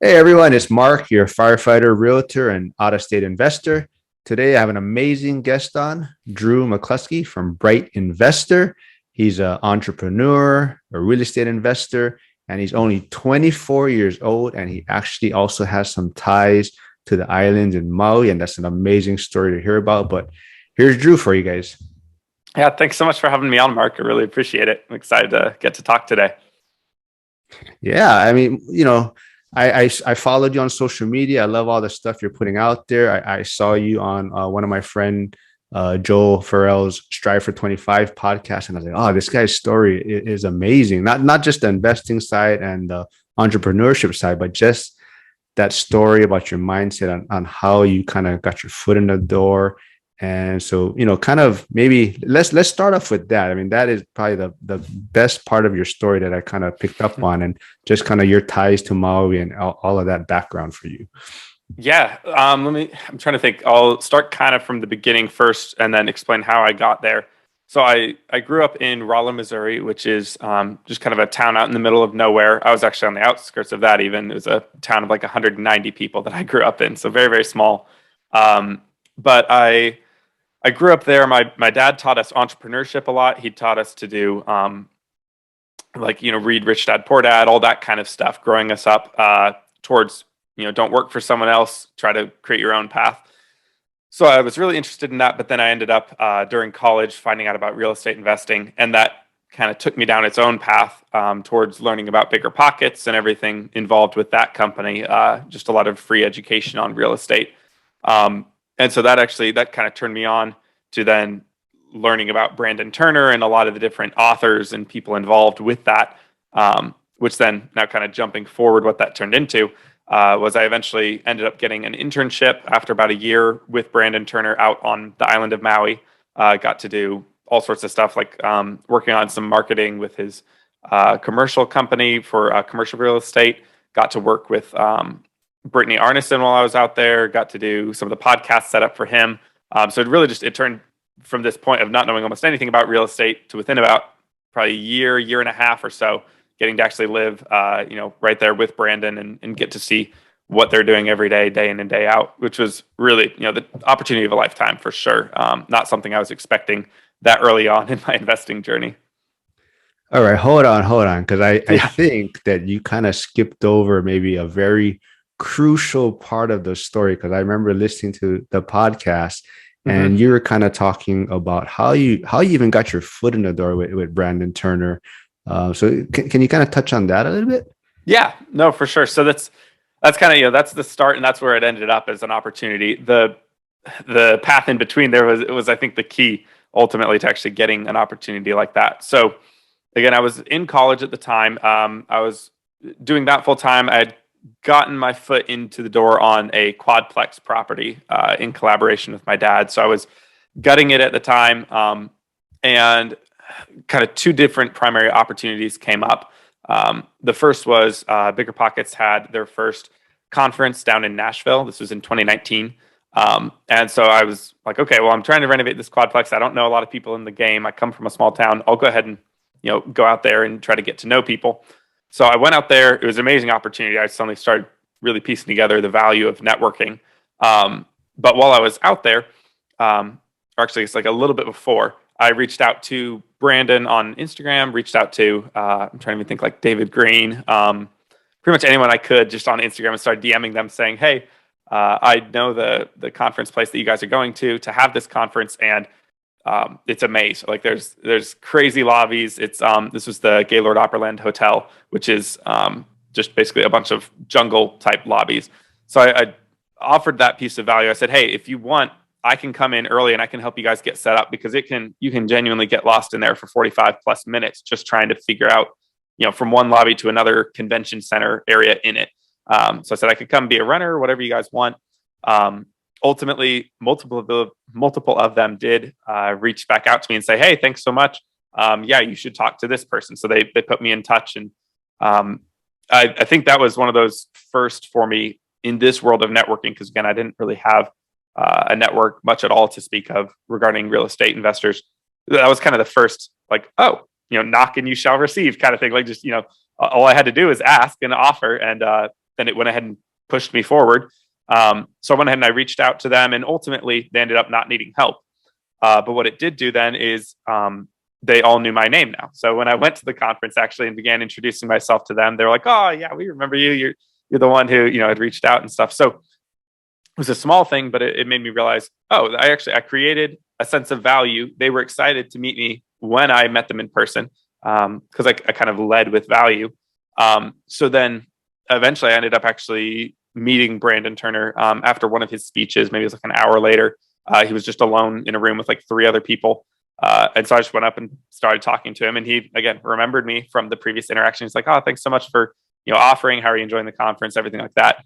Hey everyone, it's Mark, your firefighter, realtor, and out-of-state investor. Today I have an amazing guest on, Drew McCluskey from BrightInvestor. He's an entrepreneur, a real estate investor, and he's only 24 years old. And he actually also has some ties to the islands in Maui, and that's an amazing story to hear about. But here's Drew for you guys. Yeah, thanks so much for having me on, Mark. I really appreciate it. I'm excited to get to talk today. Yeah, I mean, I followed you on social media. I love all the stuff you're putting out there. I saw you on one of my friend Joel Farrell's Strive for 25 podcast, and I was like, oh, this guy's story is amazing. Not just the investing side and the entrepreneurship side, but just that story about your mindset on how you kind of got your foot in the door. And so, kind of maybe let's start off with that. I mean, that is probably the best part of your story that I kind of picked up on, and just kind of your ties to Maui and all of that background for you. Yeah, I'm trying to think. I'll start kind of from the beginning first and then explain how I got there. So I grew up in Rolla, Missouri, which is just kind of a town out in the middle of nowhere. I was actually on the outskirts of that even. It was a town of like 190 people that I grew up in. So very, very small. But I grew up there. My dad taught us entrepreneurship a lot. He taught us to do read Rich Dad Poor Dad, all that kind of stuff, growing us up towards, don't work for someone else, try to create your own path. So I was really interested in that, but then I ended up during college finding out about real estate investing, and that kind of took me down its own path towards learning about Bigger Pockets and everything involved with that company. Just a lot of free education on real estate. And so that kind of turned me on to then learning about Brandon Turner and a lot of the different authors and people involved with that, which then now kind of jumping forward, what that turned into was I eventually ended up getting an internship after about a year with Brandon Turner out on the island of Maui. Got to do all sorts of stuff like working on some marketing with his commercial company for commercial real estate. Got to work with Brittany Arneson while I was out there, got to do some of the podcasts set up for him. So it turned from this point of not knowing almost anything about real estate to within about probably a year and a half or so, getting to actually live, right there with Brandon and get to see what they're doing every day, day in and day out, which was really, the opportunity of a lifetime for sure. Not something I was expecting that early on in my investing journey. All right, hold on, because I Yeah. think that you kind of skipped over maybe a very crucial part of the story, because I remember listening to the podcast hmm and you were kind of talking about how you even got your foot in the door with Brandon Turner. So can you kind of touch on that a little bit? Yeah, no, for sure. So that's kind of, that's the start, and that's where it ended up as an opportunity. The path in between there was I think the key ultimately to actually getting an opportunity like that. So again, I was in college at the time. I was doing that full time. I had gotten my foot into the door on a quadplex property in collaboration with my dad. So I was gutting it at the time, and kind of two different primary opportunities came up. The first was Bigger Pockets had their first conference down in Nashville. This was in 2019. And so I was like, okay, well, I'm trying to renovate this quadplex. I don't know a lot of people in the game. I come from a small town. I'll go ahead and go out there and try to get to know people. So I went out there. It was an amazing opportunity. I suddenly started really piecing together the value of networking. But while I was out there, or actually it's like a little bit before, I reached out to Brandon on Instagram, reached out to, I'm trying to even think, like David Green, pretty much anyone I could, just on Instagram, and started DMing them saying, hey, I know the conference place that you guys are going to have this conference, and it's a maze. Like there's crazy lobbies. It's this was the Gaylord Opryland Hotel, which is just basically a bunch of jungle type lobbies. So I offered that piece of value. I said, hey, if you want, I can come in early and I can help you guys get set up, because you can genuinely get lost in there for 45 plus minutes just trying to figure out, from one lobby to another convention center area in it. So I said I could come be a runner, whatever you guys want. Ultimately, multiple of them did reach back out to me and say, hey, thanks so much. Yeah, you should talk to this person. So they put me in touch. And I think that was one of those first for me in this world of networking, because again, I didn't really have a network much at all to speak of regarding real estate investors. That was kind of the first, like, oh, knock and you shall receive kind of thing. Like, just, all I had to do is ask and offer. And then it went ahead and pushed me forward. So I went ahead and I reached out to them, and ultimately they ended up not needing help. But what it did do then is they all knew my name now. So when I went to the conference actually and began introducing myself to them, they're like, "Oh yeah, we remember you. You're the one who had reached out and stuff." So it was a small thing, but it made me realize, oh, I created a sense of value. They were excited to meet me when I met them in person because I kind of led with value. So then eventually I ended up actually meeting Brandon Turner after one of his speeches. Maybe it was like an hour later. He was just alone in a room with like 3 other people. And so I just went up and started talking to him. And he, again, remembered me from the previous interaction. He's like, "Oh, thanks so much for offering. How are you enjoying the conference?" Everything like that.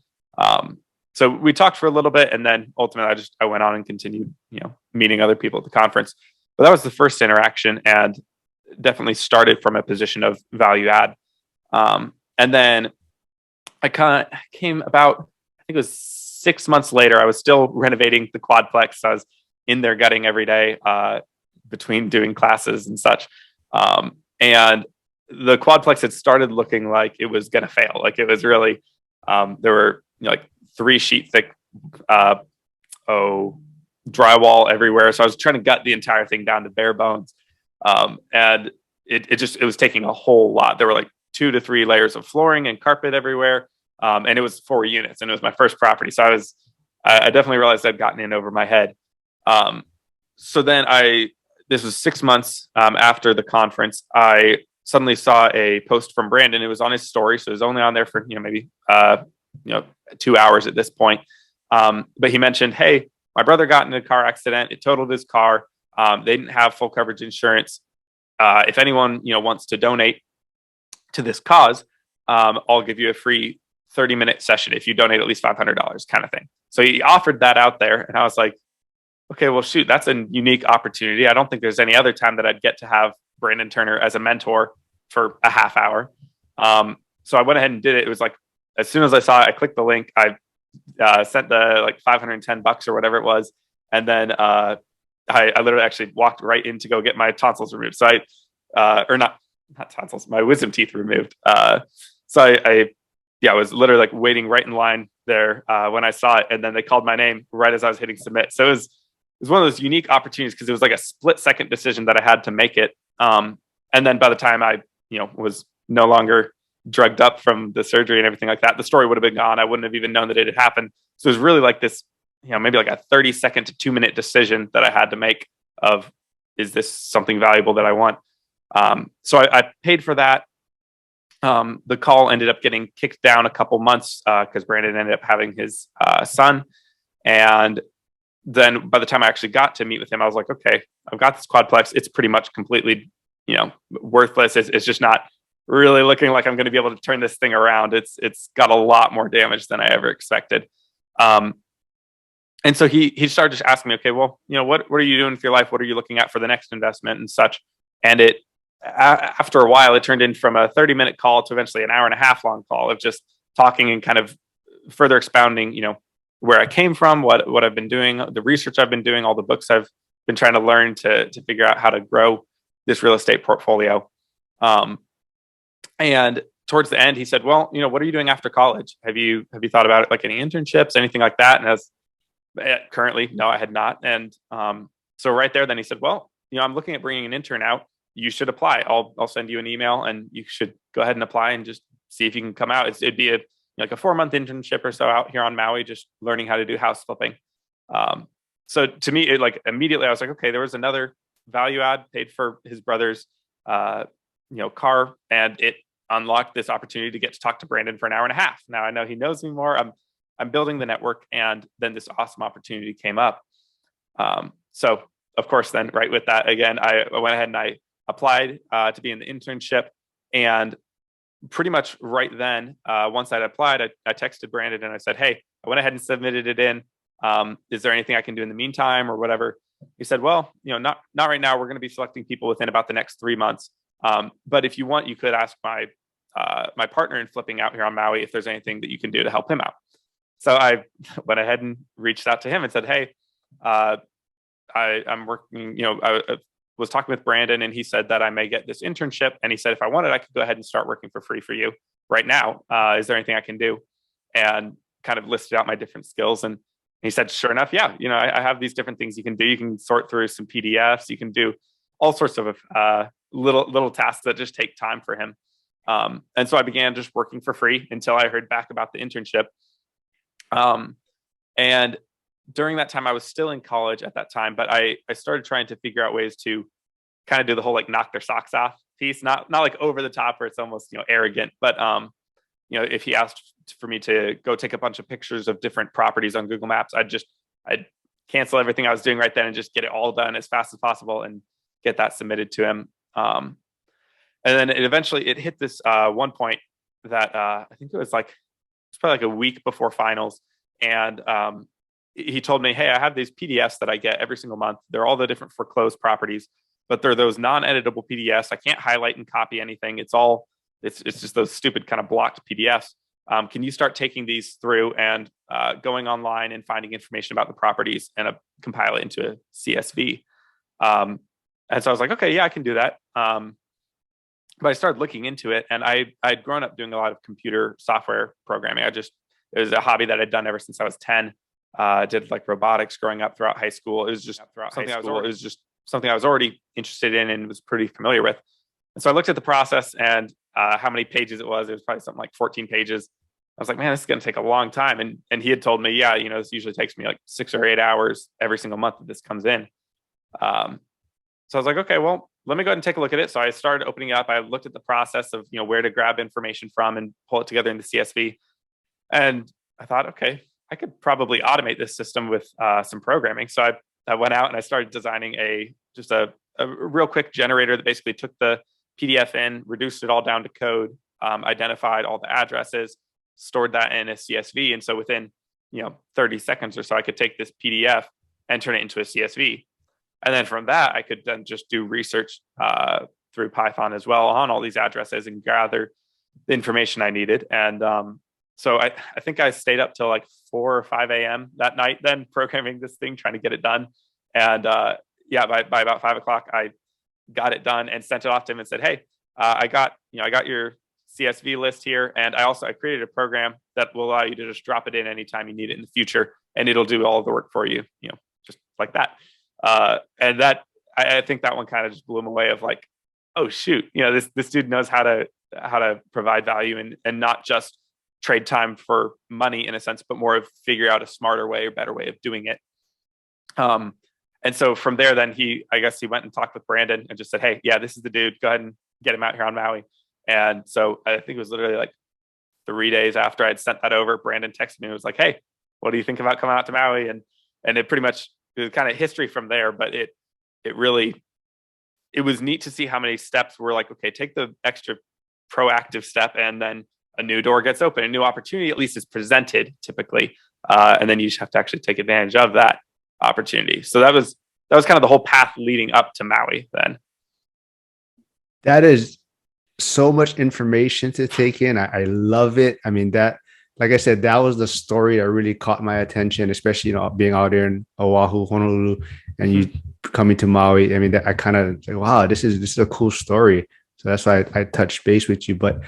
So we talked for a little bit, and then ultimately I went on and continued, meeting other people at the conference. But that was the first interaction, and definitely started from a position of value add. And then I kind of came about, I think it was 6 months later. I was still renovating the quadplex. I was in there gutting every day between doing classes and such. And the quadplex had started looking like it was going to fail. Like it was really, there were like 3-sheet thick drywall everywhere. So I was trying to gut the entire thing down to bare bones. And it was taking a whole lot. There were like 2 to 3 layers of flooring and carpet everywhere. And it was 4 units, and it was my first property. So I definitely realized I'd gotten in over my head. So then this was 6 months after the conference, I suddenly saw a post from Brandon. It was on his story. So it was only on there for, maybe, 2 hours at this point. But he mentioned, "Hey, my brother got in a car accident. It totaled his car. They didn't have full coverage insurance. If anyone, wants to donate to this cause, I'll give you a free 30-minute session if you donate at least $500 kind of thing." So he offered that out there. And I was like, okay, well, shoot, that's a unique opportunity. I don't think there's any other time that I'd get to have Brandon Turner as a mentor for a half hour. So I went ahead and did it. It was like, as soon as I saw it, I clicked the link. I sent the like $510 or whatever it was. And then I literally actually walked right in to go get my tonsils removed. So or not tonsils, my wisdom teeth removed. So I was literally like waiting right in line there when I saw it. And then they called my name right as I was hitting submit. So it was one of those unique opportunities because it was like a split-second decision that I had to make it. And then by the time I, was no longer drugged up from the surgery and everything like that, the story would have been gone. I wouldn't have even known that it had happened. So it was really like this, maybe like a 30-second to 2-minute decision that I had to make of, is this something valuable that I want? So I paid for that. The call ended up getting kicked down a couple months because Brandon ended up having his son. And then by the time I actually got to meet with him, I was like, okay, I've got this quadplex. It's pretty much completely, worthless. It's just not really looking like I'm going to be able to turn this thing around. It's got a lot more damage than I ever expected. And so he started just asking me, okay, well, what are you doing with your life? What are you looking at for the next investment and such? And after a while, it turned in from a 30-minute call to eventually an hour-and-a-half long call of just talking and kind of further expounding, where I came from, what I've been doing, the research I've been doing, all the books I've been trying to learn to figure out how to grow this real estate portfolio. And towards the end, he said, "Well, what are you doing after college? Have you thought about it, like any internships, anything like that?" And currently, no, I had not. And so right there, then he said, "Well, I'm looking at bringing an intern out. You should apply. I'll send you an email, and you should go ahead and apply and just see if you can come out. It'd be like a 4-month internship or so out here on Maui, just learning how to do house flipping." So to me, immediately I was like, okay, there was another value add, paid for his brother's, car, and it unlocked this opportunity to get to talk to Brandon for an hour and a half. Now I know he knows me more. I'm building the network, and then this awesome opportunity came up. So of course, then right with that, again, I went ahead and I applied to be in the internship, and pretty much right then, once I'd applied, I texted Brandon and I said, "Hey, I went ahead and submitted it in. Is there anything I can do in the meantime or whatever?" He said, "Well, not right now. We're going to be selecting people within about the next 3 months. But if you want, you could ask my partner in flipping out here on Maui if there's anything that you can do to help him out." So I went ahead and reached out to him and said, "Hey, I'm working, I was talking with Brandon, and he said that I may get this internship. And he said, if I wanted, I could go ahead and start working for free for you right now. Is there anything I can do?" and kind of listed out my different skills. And he said, sure enough, yeah, I have these different things you can do. You can sort through some PDFs. You can do all sorts of little tasks that just take time for him. And so I began just working for free until I heard back about the internship. And during that time, I was still in college at that time, but I started trying to figure out ways to kind of do the whole like knock their socks off piece, not like over the top where it's almost arrogant, but if he asked for me to go take a bunch of pictures of different properties on Google Maps, I'd cancel everything I was doing right then and just get it all done as fast as possible and get that submitted to him. And then it hit this one point that I think it's probably like a week before finals. And he told me, hey, I have these PDFs that I get every single month. They're all the different foreclosed properties, but they're those non-editable PDFs. I can't highlight and copy anything. It's just those stupid kind of blocked PDFs. Can you start taking these through and going online and finding information about the properties and compile it into a CSV? And so I was like, okay, yeah, I can do that. But I started looking into it, and I'd grown up doing a lot of computer software programming. It was a hobby that I'd done ever since I was 10. Did like robotics growing up throughout high school. It was just something I was already interested in and was pretty familiar with. And so I looked at the process and how many pages it was. It was probably something like 14 pages. I was like, man, this is going to take a long time. And he had told me, yeah, this usually takes me like 6 or 8 hours every single month that this comes in. So I was like, okay, well, let me go ahead and take a look at it. So I started opening it up. I looked at the process of, where to grab information from and pull it together into CSV. And I thought, okay, I could probably automate this system with some programming. So I went out and I started designing a real quick generator that basically took the PDF in, reduced it all down to code, identified all the addresses, stored that in a CSV. And so within 30 seconds or so, I could take this PDF and turn it into a CSV. And then from that, I could then just do research through Python as well on all these addresses and gather the information I needed. And so I think I stayed up till like 4 or 5 a.m. that night, then programming this thing, trying to get it done. And by about 5 o'clock, I got it done and sent it off to him and said, hey, I got your CSV list here. And I created a program that will allow you to just drop it in anytime you need it in the future. And it'll do all the work for you, just like that. And that, I think that one kind of just blew him away of like, oh shoot, this dude knows how to provide value and not just trade time for money in a sense, but more of figure out a smarter way or better way of doing it. And so from there, then he went and talked with Brandon and just said, hey, yeah, this is the dude, go ahead and get him out here on Maui. And so I think it was literally like 3 days after I'd sent that over, Brandon texted me and was like, hey, what do you think about coming out to Maui? And it pretty much, it was kind of history from there, but it was neat to see how many steps were like, okay, take the extra proactive step and then a new door gets open, a new opportunity at least is presented typically. And then you just have to actually take advantage of that opportunity. So that was kind of the whole path leading up to Maui then. That is so much information to take in. I love it. I mean, like I said, that was the story that really caught my attention, especially, being out there in Oahu, Honolulu, and you coming to Maui. I mean, I kind of like, wow, this is a cool story. So that's why I touched base with you. But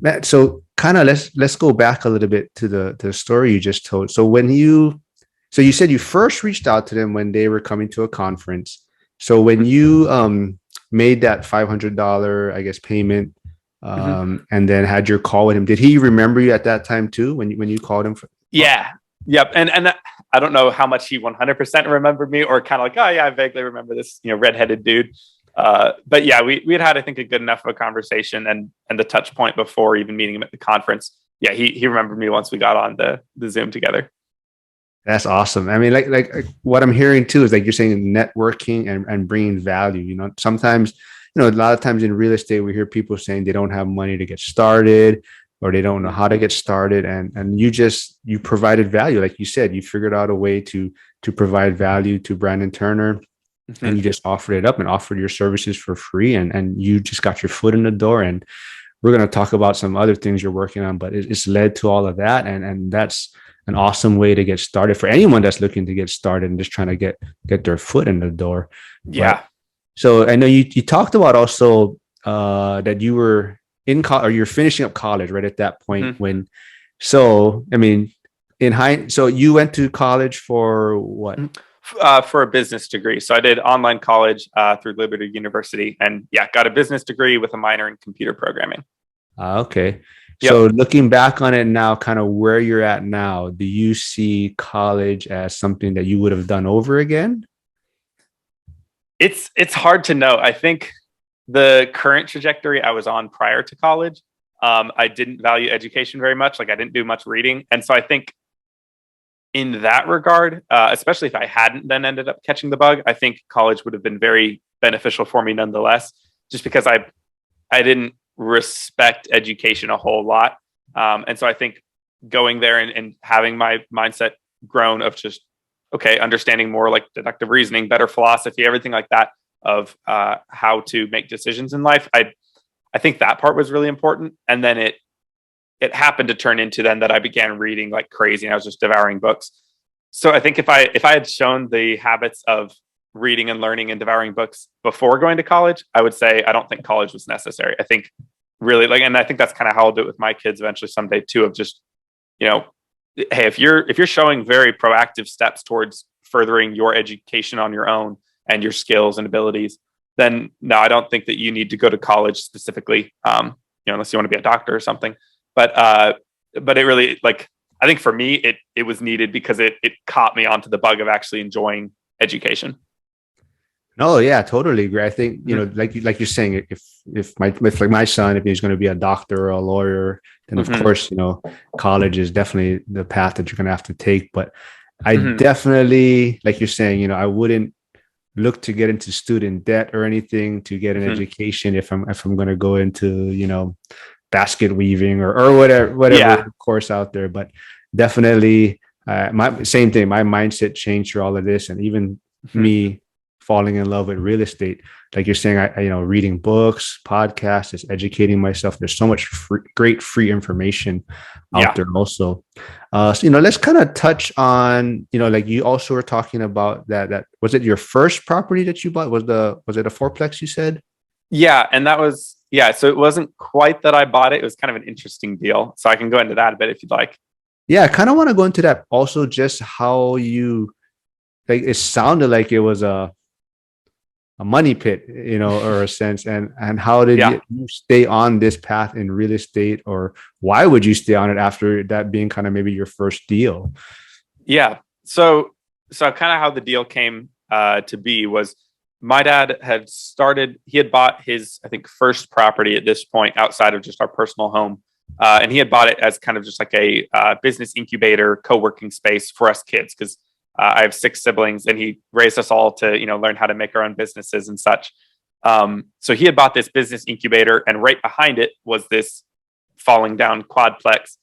Matt, so kind of let's go back a little bit to the story you just told. So you said you first reached out to them when they were coming to a conference. So when you made that $500, I guess, payment, and then had your call with him, did he remember you at that time too when you called him? Yeah. Yep. And I don't know how much he 100% remembered me, or kind of like, oh yeah, I vaguely remember this, redheaded dude. But yeah, we had, I think, a good enough of a conversation and the touch point before even meeting him at the conference. Yeah, he remembered me once we got on the Zoom together. That's awesome. I mean, like what I'm hearing too is like you're saying networking and bringing value. Sometimes, a lot of times in real estate, we hear people saying they don't have money to get started or they don't know how to get started. And you provided value. Like you said, you figured out a way to provide value to Brandon Turner. And you just offered it up and offered your services for free. And you just got your foot in the door. And we're going to talk about some other things you're working on, but it's led to all of that. And that's an awesome way to get started for anyone that's looking to get started and just trying to get their foot in the door. Yeah. But, so I know you talked about also that you were in college, or you're finishing up college right at that point when So, I mean, so you went to college for what? For a business degree. So I did online college through Liberty University, and yeah, got a business degree with a minor in computer programming. Okay. So Yep. looking back on it now, kind of where you're at now, do you see college as something that you would have done over again? It's hard to know. I think the current trajectory I was on prior to college, I didn't value education very much. Like I didn't do much reading, and so I think in that regard, especially if I hadn't then ended up catching the bug, I think college would have been very beneficial for me nonetheless. Just because I didn't respect education a whole lot, and so I think going there and having my mindset grown of just okay, understanding more like deductive reasoning, better philosophy, everything like that of how to make decisions in life. I think that part was really important, and then it happened to turn into then that I began reading like crazy, and I was just devouring books. So I think if I had shown the habits of reading and learning and devouring books before going to college, I would say I don't think college was necessary. I think really like, and I think that's kind of how I'll do it with my kids eventually someday too. Of just you know, hey, if you're showing very proactive steps towards furthering your education on your own and your skills and abilities, then no, I don't think that you need to go to college specifically. Unless you want to be a doctor or something. But but it really like I think for me it was needed because it caught me onto the bug of actually enjoying education. No, yeah, totally agree. I think, Mm-hmm. like you're saying, if like my son, if he's going to be a doctor or a lawyer, then of Mm-hmm. course, college is definitely the path that you're going to have to take. But I Mm-hmm. definitely, like you're saying, I wouldn't look to get into student debt or anything to get an Mm-hmm. education if I'm going to go into, basket weaving or whatever Yeah. course out there. But definitely, my same thing. My mindset changed through all of this, and even Mm-hmm. me falling in love with real estate. Like you're saying, reading books, podcasts, just educating myself. There's so much great free information out Yeah. there also. So, let's kind of touch on, like you also were talking about that was it your first property that you bought? Was it a fourplex you said? Yeah. And that was, yeah. So it wasn't quite that I bought it. It was kind of an interesting deal. So I can go into that a bit if you'd like. Yeah, I kind of want to go into that also, just how you like it sounded like it was a money pit, or a sense, and how did Yeah. you stay on this path in real estate, or why would you stay on it after that being kind of maybe your first deal? Yeah. So kind of how the deal came to be was my dad had started, he had bought his, I think, first property at this point outside of just our personal home. And he had bought it as kind of just like a business incubator, co-working space for us kids. Cause I have six siblings and he raised us all to, learn how to make our own businesses and such. So he had bought this business incubator and right behind it was this falling down quadplex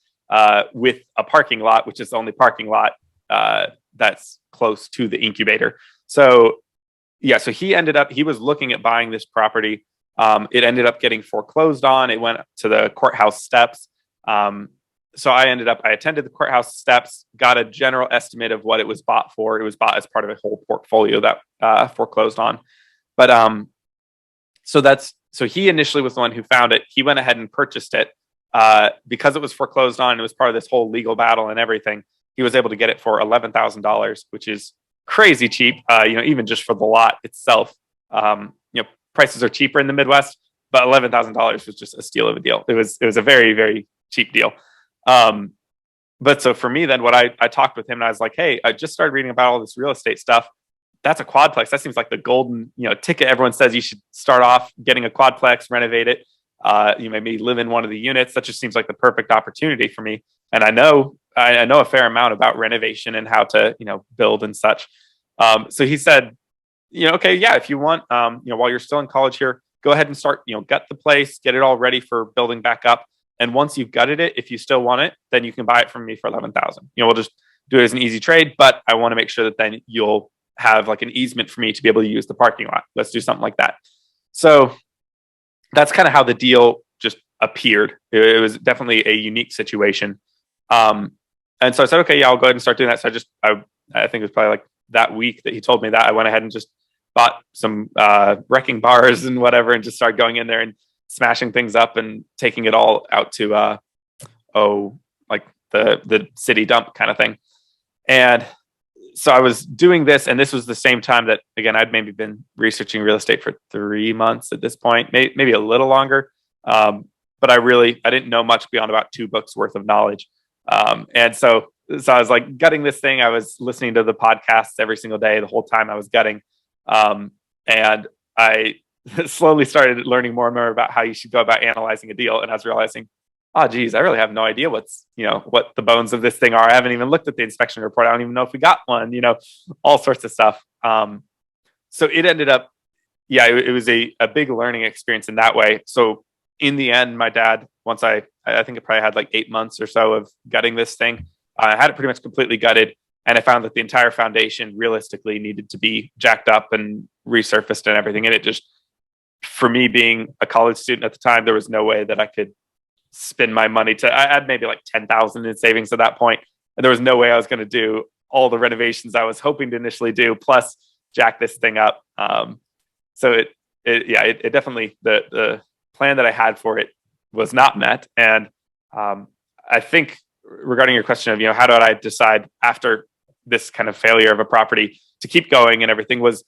with a parking lot, which is the only parking lot that's close to the incubator. So yeah, so he was looking at buying this property. It ended up getting foreclosed on. It went to the courthouse steps. Um, so I attended the courthouse steps, got a general estimate of what it was bought for. It was bought as part of a whole portfolio that foreclosed on. But so he initially was the one who found it. He went ahead and purchased it because it was foreclosed on. It was part of this whole legal battle and everything. He was able to get it for $11,000, which is crazy cheap. Even just for the lot itself. Prices are cheaper in the Midwest, but $11,000 was just a steal of a deal. It was a very very cheap deal. Um, but so for me, then what I talked with him and I was like, hey, I just started reading about all this real estate stuff. That's a quadplex. That seems like the golden ticket. Everyone says you should start off getting a quadplex, renovate it. You maybe live in one of the units. That just seems like the perfect opportunity for me. And I know a fair amount about renovation and how to build and such. So he said, okay, yeah, if you want, while you're still in college here, go ahead and start, gut the place, get it all ready for building back up. And once you've gutted it, if you still want it, then you can buy it from me for 11,000. We'll just do it as an easy trade, but I want to make sure that then you'll have like an easement for me to be able to use the parking lot. Let's do something like that. So that's kind of how the deal just appeared. It was definitely a unique situation. Um, and so I said, okay, yeah, I'll go ahead and start doing that. So I think it was probably like that week that he told me that I went ahead and just bought some wrecking bars and whatever, and just started going in there and smashing things up and taking it all out to like the city dump kind of thing. And so I was doing this, and this was the same time that, again, I'd maybe been researching real estate for 3 months at this point, maybe a little longer. But I didn't know much beyond about 2 books worth of knowledge. And so I was like gutting this thing. I was listening to the podcasts every single day, the whole time I was gutting. And I slowly started learning more and more about how you should go about analyzing a deal. And I was realizing, oh, geez, I really have no idea what the bones of this thing are. I haven't even looked at the inspection report. I don't even know if we got one, all sorts of stuff. So it ended up, it was a big learning experience in that way. So in the end, my dad, once I think it probably had like 8 months or so of gutting this thing, I had it pretty much completely gutted. And I found that the entire foundation realistically needed to be jacked up and resurfaced and everything. And it just, for me being a college student at the time, there was no way that I could spend my money I had maybe like 10,000 in savings at that point. And there was no way I was going to do all the renovations I was hoping to initially do, plus jack this thing up. So it definitely, the plan that I had for it was not met. And I think regarding your question of, how did I decide after this kind of failure of a property to keep going and everything, was,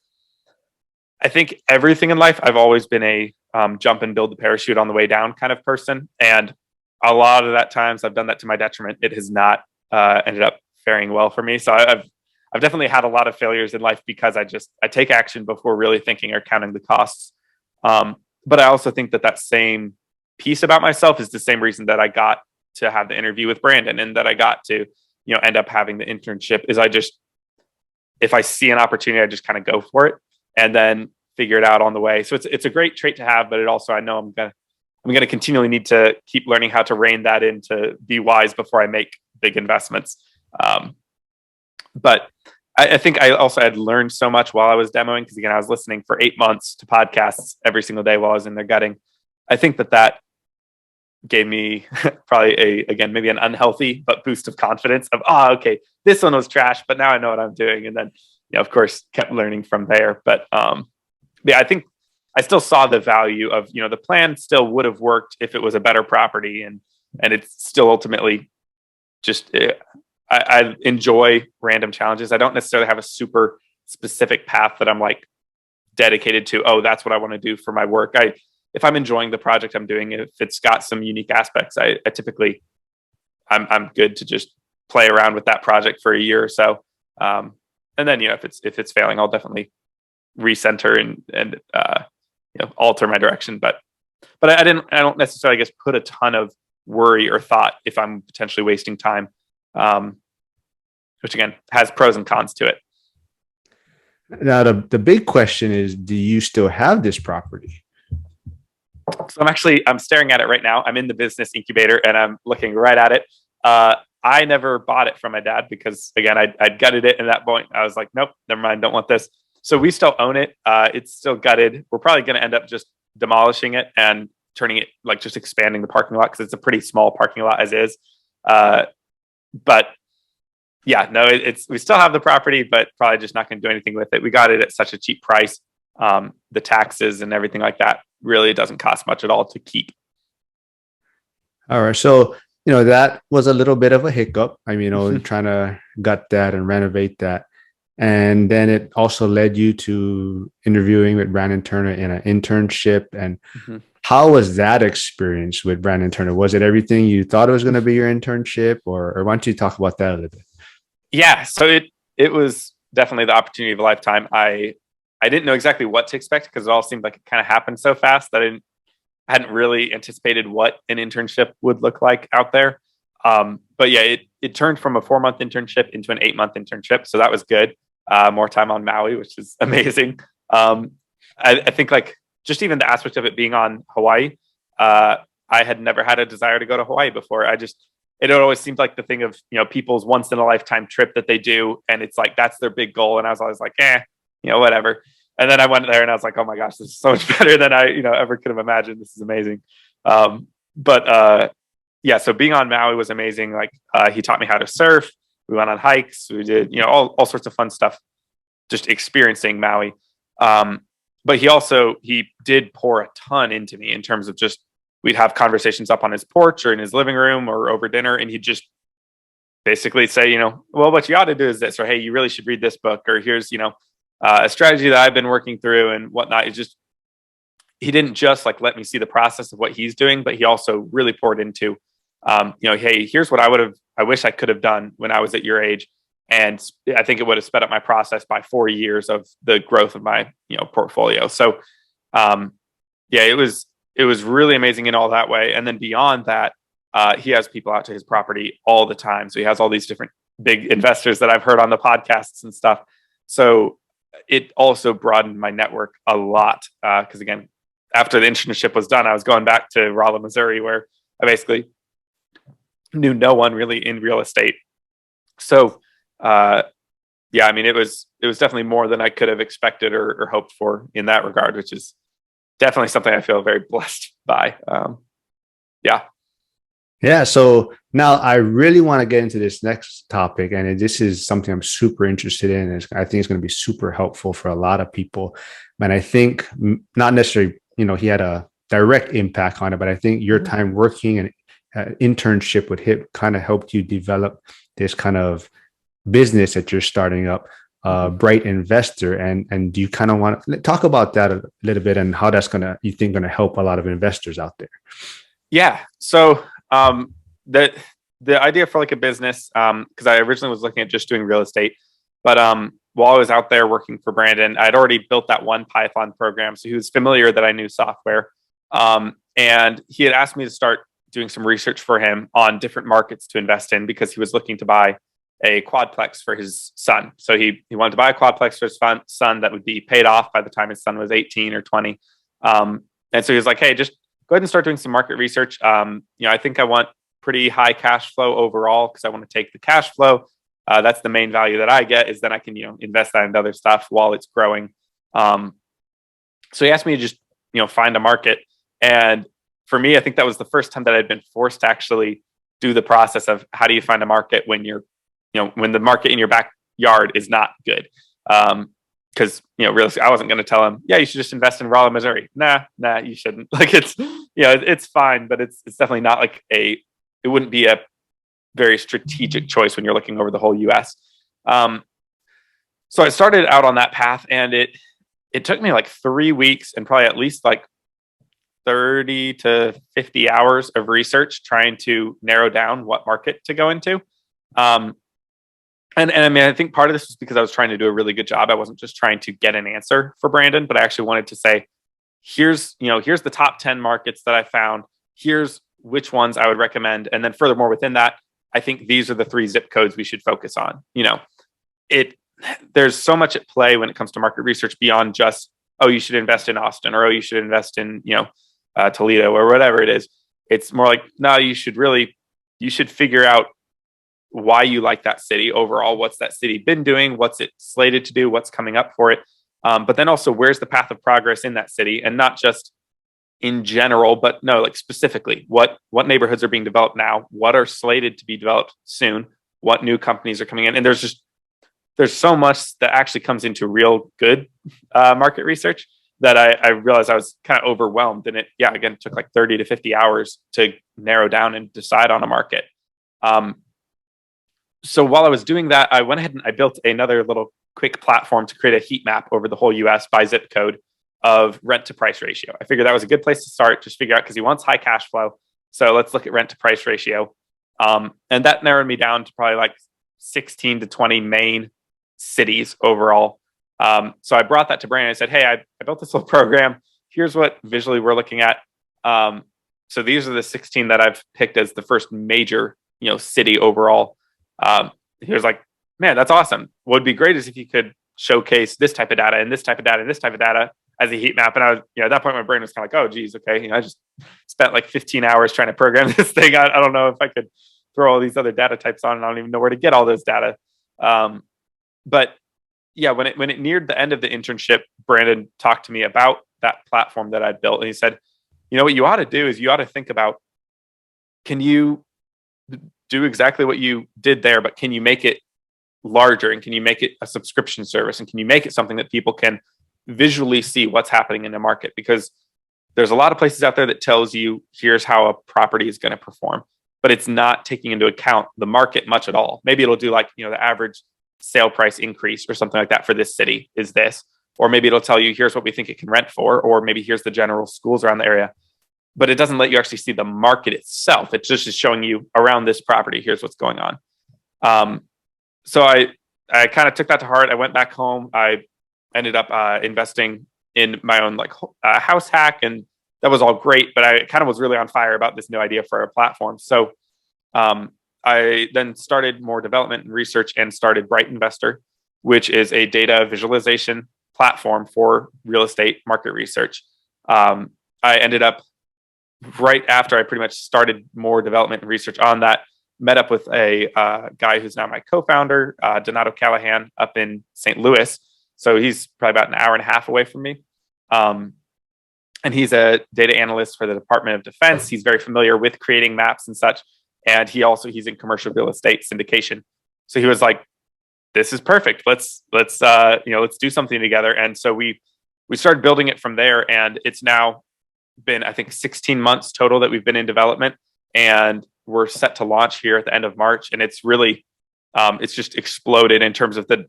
I think everything in life, I've always been a jump and build the parachute on the way down kind of person. And a lot of that times I've done that to my detriment. It has not ended up faring well for me. So I've definitely had a lot of failures in life because I take action before really thinking or counting the costs. But I also think that same piece about myself is the same reason that I got to have the interview with Brandon and that I got to, end up having the internship, is if I see an opportunity, I just kind of go for it and then figure it out on the way. So it's a great trait to have, but it also, I know I'm going to continually need to keep learning how to rein that in, to be wise before I make big investments. But I think I also had learned so much while I was demoing, because again, I was listening for 8 months to podcasts every single day while I was in there gutting. I think that gave me probably maybe an unhealthy but boost of confidence of, okay, this one was trash, but now I know what I'm doing. And then, of course, kept learning from there. But I think I still saw the value of, the plan still would have worked if it was a better property, and it's still ultimately just, I enjoy random challenges. I don't necessarily have a super specific path that I'm like dedicated to, that's what I want to do for my work. If I'm enjoying the project I'm doing, if it's got some unique aspects, I typically, I'm good to just play around with that project for a year or so. And then, if it's failing, I'll definitely recenter and alter my direction. But I don't necessarily, I guess, put a ton of worry or thought if I'm potentially wasting time, which again has pros and cons to it. Now, the big question is, do you still have this property? So I'm staring at it right now. I'm in the business incubator and I'm looking right at it. I never bought it from my dad because, again, I'd gutted it. And at that point, I was like, nope, never mind. Don't want this. So we still own it. It's still gutted. We're probably going to end up just demolishing it and turning it, like, just expanding the parking lot, because it's a pretty small parking lot as is. But yeah, no, we still have the property, but probably just not going to do anything with it. We got it at such a cheap price. The taxes and everything like that really doesn't cost much at all to keep. All right. So, that was a little bit of a hiccup. I mean, trying to gut that and renovate that. And then it also led you to interviewing with Brandon Turner in an internship. And how was that experience with Brandon Turner? Was it everything you thought it was going to be your internship, or why don't you talk about that a little bit? Yeah. So it was definitely the opportunity of a lifetime. I didn't know exactly what to expect because it all seemed like it kind of happened so fast that I hadn't really anticipated what an internship would look like out there. But yeah, it turned from a 4-month internship into an 8-month internship. So that was good. More time on Maui, which is amazing. I think, like, just even the aspect of it being on Hawaii, I had never had a desire to go to Hawaii before. It always seemed like the thing of, people's once in a lifetime trip that they do. And it's like, that's their big goal. And I was always like, whatever. And then I went there and I was like, oh my gosh, this is so much better than I, ever could have imagined. This is amazing. Yeah, so being on Maui was amazing. Like, he taught me how to surf. We went on hikes. We did, all sorts of fun stuff, just experiencing Maui. But he did pour a ton into me in terms of just, we'd have conversations up on his porch or in his living room or over dinner. And he'd just basically say, well, what you ought to do is this, or hey, you really should read this book, or here's, a strategy that I've been working through and whatnot. It's just, he didn't just like let me see the process of what he's doing, but he also really poured into, hey, here's what I wish I could have done when I was at your age. And I think it would have sped up my process by 4 years of the growth of my, portfolio. So, yeah, it was really amazing in all that way. And then beyond that, he has people out to his property all the time. So he has all these different big investors that I've heard on the podcasts and stuff. So it also broadened my network a lot. Because again, after the internship was done, I was going back to Rolla, Missouri, where I basically knew no one really in real estate. So, yeah, I mean, it was definitely more than I could have expected or hoped for in that regard, which is definitely something I feel very blessed by. Yeah. Yeah. So now I really want to get into this next topic. And this is something I'm super interested in. And I think it's going to be super helpful for a lot of people. And I think not necessarily, he had a direct impact on it, but I think your time working and internship with HIP kind of helped you develop this kind of business that you're starting up, BrightInvestor. And do you kind of want to talk about that a little bit and how that's you think going to help a lot of investors out there? Yeah. So the idea for like a business, because I originally was looking at just doing real estate, but while I was out there working for Brandon, I'd already built that one Python program. So he was familiar that I knew software. And he had asked me to start doing some research for him on different markets to invest in because he was looking to buy a quadplex for his son. So he wanted to buy a quadplex for his son that would be paid off by the time his son was 18 or 20. And so he was like, hey, just go ahead and start doing some market research. I think I want pretty high cash flow overall because I want to take the cash flow. That's the main value that I get is then I can, invest that into other stuff while it's growing. So he asked me to just, find a market. And for me, I think that was the first time that I'd been forced to actually do the process of how do you find a market when you're, when the market in your backyard is not good. Because realistically, I wasn't going to tell him, yeah, you should just invest in Rolla, Missouri. Nah, you shouldn't. Like it's, it's fine, but it's definitely not like it wouldn't be a very strategic choice when you're looking over the whole U.S. So I started out on that path, and it took me like 3 weeks and probably at least like 30 to 50 hours of research trying to narrow down what market to go into. And I mean, I think part of this was because I was trying to do a really good job. I wasn't just trying to get an answer for Brandon, but I actually wanted to say, here's the top 10 markets that I found. Here's which ones I would recommend. And then furthermore, within that, I think these are the 3 zip codes we should focus on. There's so much at play when it comes to market research beyond just, oh, you should invest in Austin, or, oh, you should invest in, Toledo or whatever it is. It's more like, no, you should figure out why you like that city overall. What's that city been doing? What's it slated to do? What's coming up for it? But then also, where's the path of progress in that city? And not just in general, but no, like specifically, what neighborhoods are being developed now? What are slated to be developed soon? What new companies are coming in? And there's so much that actually comes into real good market research that I realized I was kind of overwhelmed. And it took like 30 to 50 hours to narrow down and decide on a market. So while I was doing that, I went ahead and I built another little quick platform to create a heat map over the whole US by zip code of rent to price ratio. I figured that was a good place to start, just figure out because he wants high cash flow. So let's look at rent to price ratio. And that narrowed me down to probably like 16 to 20 main cities overall. So I brought that to Brandon. I said, hey, I built this little program. Here's what visually we're looking at. So these are the 16 that I've picked as the first major, city overall. He was like, man, that's awesome. What would be great is if you could showcase this type of data and this type of data and this type of data as a heat map. And I was, at that point, my brain was kind of like, oh, geez, okay. I just spent like 15 hours trying to program this thing. I don't know if I could throw all these other data types on, and I don't even know where to get all those data. But yeah, when it neared the end of the internship, Brandon talked to me about that platform that I'd built. And he said, what you ought to do is you ought to think about, can you do exactly what you did there, but can you make it larger, and can you make it a subscription service, and can you make it something that people can visually see what's happening in the market? Because there's a lot of places out there that tells you here's how a property is going to perform. but it's not taking into account the market much at all. Maybe it'll do like, the average sale price increase or something like that for this city is this, or maybe it'll tell you, here's what we think it can rent for, or maybe here's the general schools around the area. But it doesn't let you actually see the market itself. It just is showing you around this property, here's what's going on. So I kind of took that to heart. I went back home. I ended up investing in my own house hack, and that was all great. But I kind of was really on fire about this new idea for a platform. So I then started more development and research and started BrightInvestor, which is a data visualization platform for real estate market research. I ended up right after I pretty much started more development and research on that, met up with a guy who's now my co-founder, Donato Callahan, up in St. Louis. So he's probably about an hour and a half away from me. And he's a data analyst for the Department of Defense. He's very familiar with creating maps and such. And he's in commercial real estate syndication. So he was like, this is perfect. Let's do something together. And so we started building it from there. And it's now been, I think, 16 months total that we've been in development, and we're set to launch here at the end of March. And it's really, it's just exploded in terms of the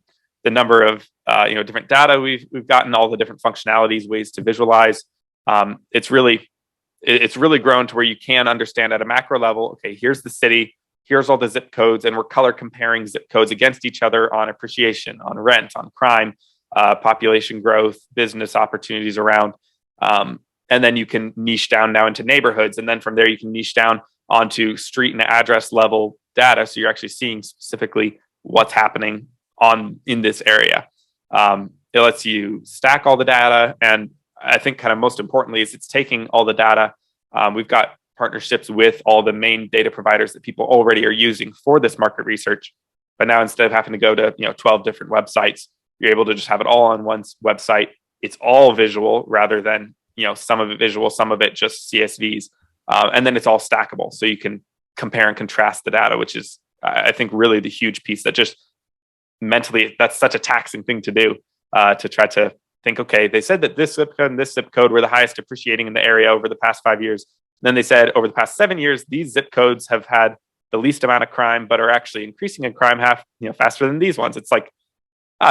number of, different data we've gotten, all the different functionalities, ways to visualize. It's really grown to where you can understand at a macro level, okay, here's the city, here's all the zip codes, and we're color comparing zip codes against each other on appreciation, on rent, on crime, population growth, business opportunities around. And then you can niche down now into neighborhoods. And then from there, you can niche down onto street and address level data. So you're actually seeing specifically what's happening in this area. It lets you stack all the data. And I think kind of most importantly is it's taking all the data. We've got partnerships with all the main data providers that people already are using for this market research. But now instead of having to go to 12 different websites, you're able to just have it all on one website. It's all visual rather than some of it visual, some of it just CSVs. And then it's all stackable. So you can compare and contrast the data, which is, I think, really the huge piece that just mentally, that's such a taxing thing to do, to try to think, okay, they said that this zip code and this zip code were the highest appreciating in the area over the past 5 years. And then they said over the past 7 years, these zip codes have had the least amount of crime, but are actually increasing in crime faster than these ones. It's like,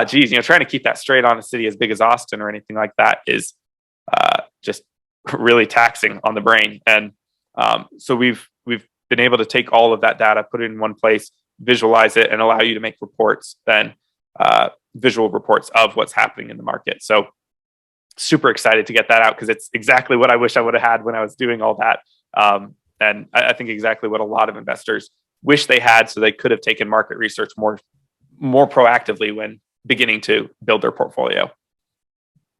geez, trying to keep that straight on a city as big as Austin or anything like that is just really taxing on the brain. And so we've been able to take all of that data, put it in one place, visualize it, and allow you to make reports, then visual reports of what's happening in the market. So super excited to get that out because it's exactly what I wish I would have had when I was doing all that. And I think exactly what a lot of investors wish they had, so they could have taken market research more proactively when beginning to build their portfolio.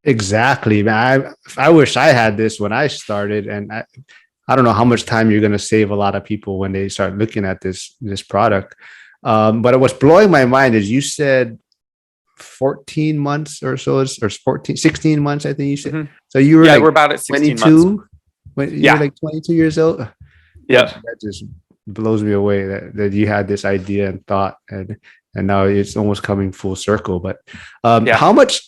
Exactly, man. I wish I had this when I started, and I don't know how much time you're going to save a lot of people when they start looking at this product. But what's blowing my mind is you said 14 months or so, or 16 months, I think you said. Mm-hmm. So you were we're about at 16 22 months. When you're like 22 years old. Yeah, that just blows me away that you had this idea and thought, and now it's almost coming full circle. But how much?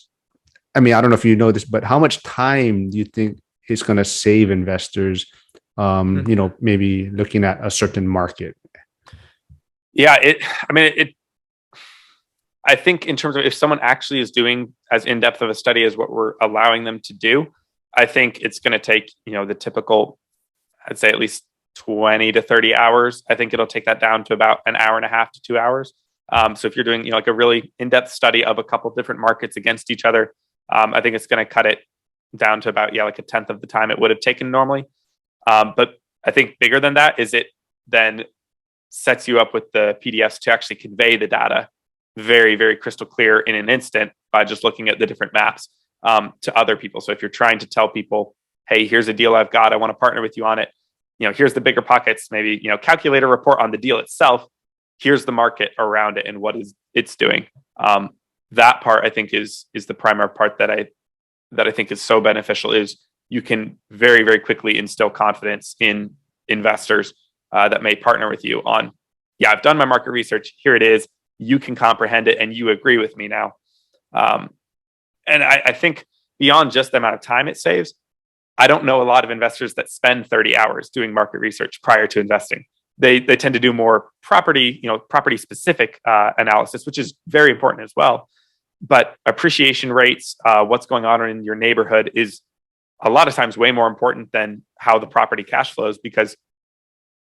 I mean, I don't know if you know this, but how much time do you think is going to save investors? Maybe looking at a certain market. Yeah, I think in terms of if someone actually is doing as in-depth of a study as what we're allowing them to do, I think it's going to take, the typical, I'd say at least 20 to 30 hours. I think it'll take that down to about an hour and a half to 2 hours. So if you're doing, like a really in-depth study of a couple of different markets against each other, I think it's going to cut it down to about, like a tenth of the time it would have taken normally. But I think bigger than that is it then sets you up with the PDFs to actually convey the data very, very crystal clear in an instant by just looking at the different maps to other people. So if you're trying to tell people, hey, here's a deal I've got, I want to partner with you on it. Here's the bigger pockets, maybe, calculate a report on the deal itself. Here's the market around it and what it's doing. That part I think is the primary part that I think is so beneficial is you can very, very quickly instill confidence in investors that may partner with you on, I've done my market research. Here it is. You can comprehend it and you agree with me now. And I think beyond just the amount of time it saves, I don't know a lot of investors that spend 30 hours doing market research prior to investing. they tend to do more property, property specific analysis, which is very important as well. But appreciation rates, what's going on in your neighborhood is a lot of times way more important than how the property cash flows, because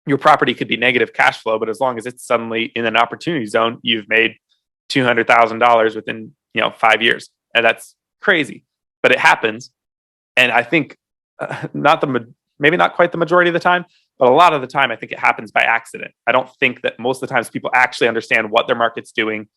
your property could be negative cash flow, but as long as it's suddenly in an opportunity zone, you've made $200,000 within 5 years, and that's crazy, but it happens. And I think maybe not quite the majority of the time, but a lot of the time, I think it happens by accident. I don't think that most of the times people actually understand what their market's doing,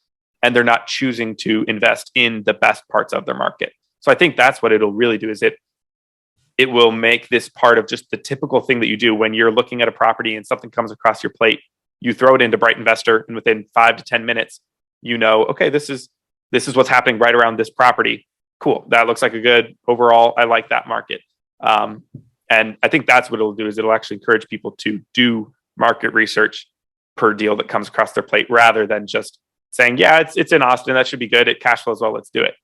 and they're not choosing to invest in the best parts of their market. So I think that's what it'll really do, is it will make this part of just the typical thing that you do when you're looking at a property and something comes across your plate. You throw it into BrightInvestor, and within 5 to 10 minutes, okay, this is what's happening right around this property. Cool, that looks like a good overall. I like that market, and I think that's what it'll do, is it'll actually encourage people to do market research per deal that comes across their plate, rather than just saying, yeah, it's in Austin, that should be good, it cash flows well, let's do it.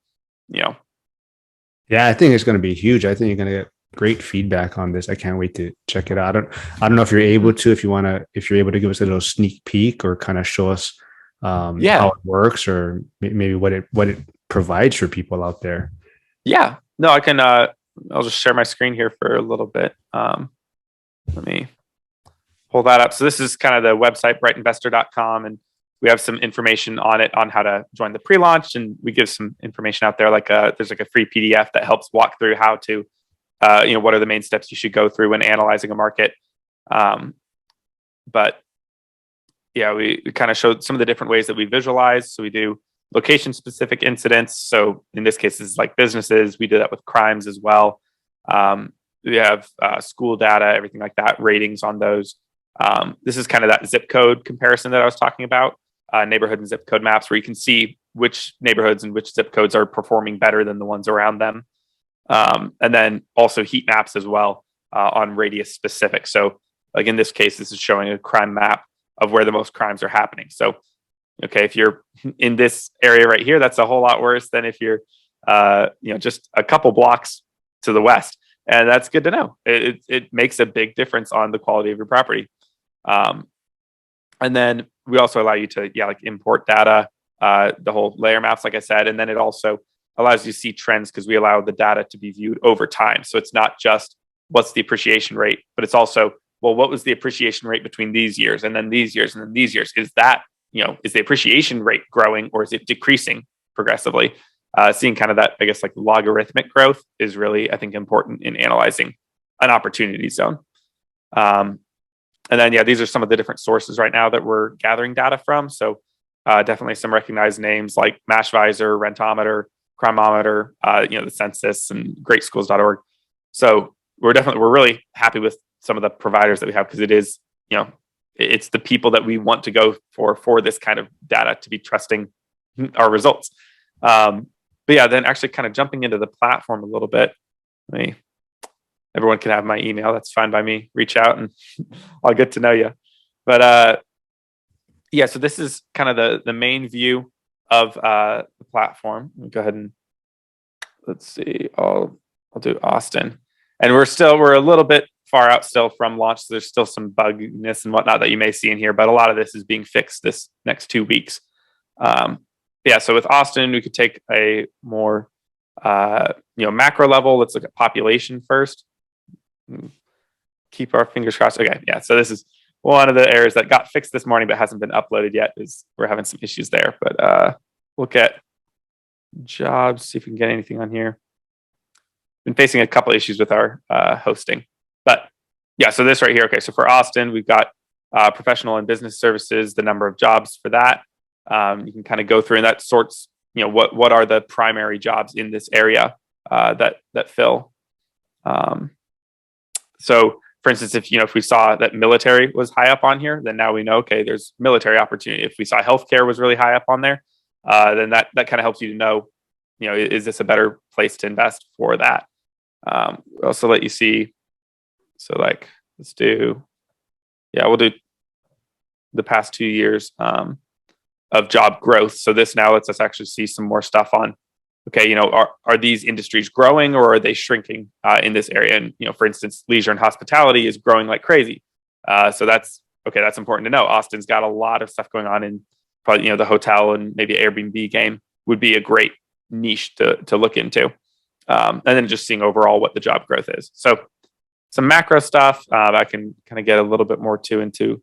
Yeah, I think it's going to be huge. I think you're going to get great feedback on this. I can't wait to check it out. I don't know if you're able to, if you're able to give us a little sneak peek or kind of show us how it works, or maybe what it provides for people out there. Yeah, no, I can. I'll just share my screen here for a little bit. Let me pull that up. So this is kind of the website, brightinvestor.com, and we have some information on it, on how to join the pre-launch, and we give some information out there. There's a free PDF that helps walk through how to, what are the main steps you should go through when analyzing a market. But yeah, we kind of showed some of the different ways that we visualize. So we do location specific incidents. So in this case, this is like businesses. We do that with crimes as well. We have school data, everything like that, ratings on those. This is kind of that zip code comparison that I was talking about, neighborhood and zip code maps, where you can see which neighborhoods and which zip codes are performing better than the ones around them. And then also heat maps as well, on radius specific. So like in this case, this is showing a crime map of where the most crimes are happening. So, okay, if you're in this area right here, that's a whole lot worse than if you're, just a couple blocks to the west. And that's good to know. It makes a big difference on the quality of your property. And then we also allow you to, import data, the whole layer maps, like I said, and then it also allows you to see trends, because we allow the data to be viewed over time. So it's not just what's the appreciation rate, but it's also, well, what was the appreciation rate between these years and then these years and then these years? Is that, is the appreciation rate growing, or is it decreasing progressively? Seeing kind of that, I guess, like logarithmic growth is really, I think, important in analyzing an opportunity zone. And then, these are some of the different sources right now that we're gathering data from. So definitely some recognized names like Mashvisor, Rentometer, Crimeometer, the Census, and greatschools.org. So we're really happy with some of the providers that we have, because it is, it's the people that we want to go for this kind of data to be trusting our results. But yeah, then actually kind of jumping into the platform a little bit. Everyone can have my email. That's fine by me. Reach out and I'll get to know you. But so this is kind of the main view of the platform. Let me go ahead and let's see. I'll do Austin, and we're a little bit far out still from launch. So there's still some bugginess and whatnot that you may see in here, but a lot of this is being fixed this next 2 weeks. So with Austin, we could take a more macro level. Let's look at population first. Keep our fingers crossed. Okay, so this is one of the errors that got fixed this morning but hasn't been uploaded yet. Is we're having some issues there. But look at jobs, see if we can get anything on here. Been facing a couple issues with our hosting, but so this right here. Okay, so for Austin, we've got professional and business services, the number of jobs for that. You can kind of go through, and that sorts, what are the primary jobs in this area that fill. So for instance, if we saw that military was high up on here, then now we know, okay, there's military opportunity. If we saw healthcare was really high up on there, then that kind of helps you to know, is this a better place to invest for that? We'll also let you see. So like, let's do, we'll do the past 2 years of job growth. So this now lets us actually see some more stuff on, okay, are these industries growing or are they shrinking in this area? And, for instance, leisure and hospitality is growing like crazy. So that's okay, that's important to know. Austin's got a lot of stuff going on in probably, the hotel and maybe Airbnb game would be a great niche to look into. And then just seeing overall what the job growth is. So some macro stuff I can kind of get a little bit more into.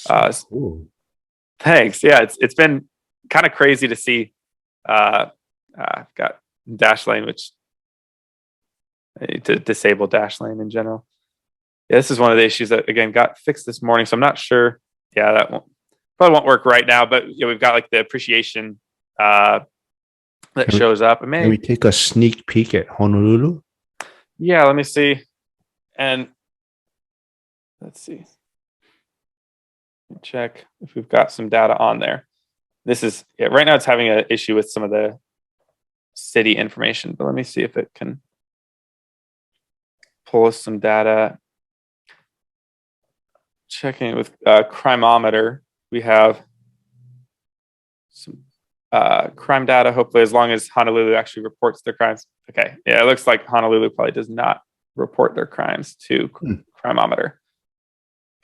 Cool. Thanks. Yeah, it's been kind of crazy to see. I've got Dashlane, which I need to disable Dashlane in general. Yeah, this is one of the issues that again got fixed this morning, so I'm not sure. Yeah, that probably won't work right now. But we've got like the appreciation that shows up. Can we take a sneak peek at Honolulu? Yeah, let me see. And let's see. Check if we've got some data on there. This is right now it's having an issue with some of the city information, but let me see if it can pull us some data. Checking it with Crimeometer, we have some crime data, hopefully, as long as Honolulu actually reports their crimes. Okay, yeah, it looks like Honolulu probably does not report their crimes to Crimeometer.